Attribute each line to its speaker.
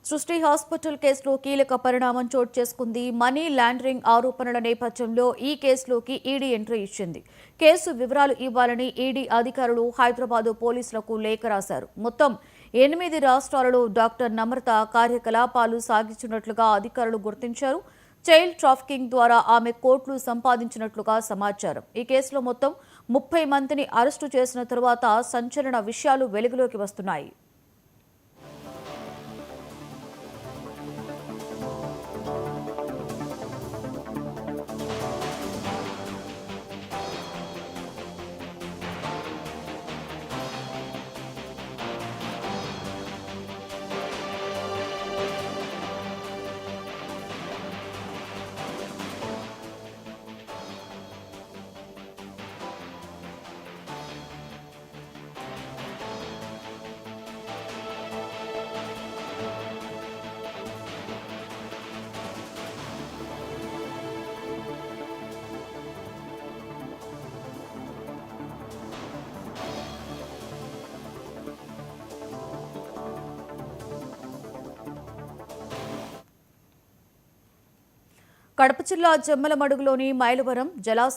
Speaker 1: సృష్టి హాస్పిటల్ కేసులో కీలక పరిణామం చోటు చేసుకుంది. మనీ లాండరింగ్ ఆరోపణల నేపథ్యంలో ఈ కేసులోకి ఈడీ ఎంట్రీ ఇచ్చింది. కేసు వివరాలు ఇవ్వాలని ఈడీ అధికారులు హైదరాబాద్ పోలీసులకు లేఖ రాశారు. మొత్తం 8 రాష్ట్రాలలో డాక్టర్ నమ్రత కార్యకలాపాలు సాగించినట్లుగా అధికారులు గుర్తించారు. చైల్డ్ ట్రాఫికింగ్ ద్వారా ఆమె కోట్లు సంపాదించినట్లుగా సమాచారం. ఈ కేసులో మొత్తం 30 మందిని అరెస్టు చేసిన తరువాత సంచలన విషయాలు వెలుగులోకి వస్తున్నాయి. కడప జిల్లా జమ్మలమడుగులోని మైలవరం జలాశయం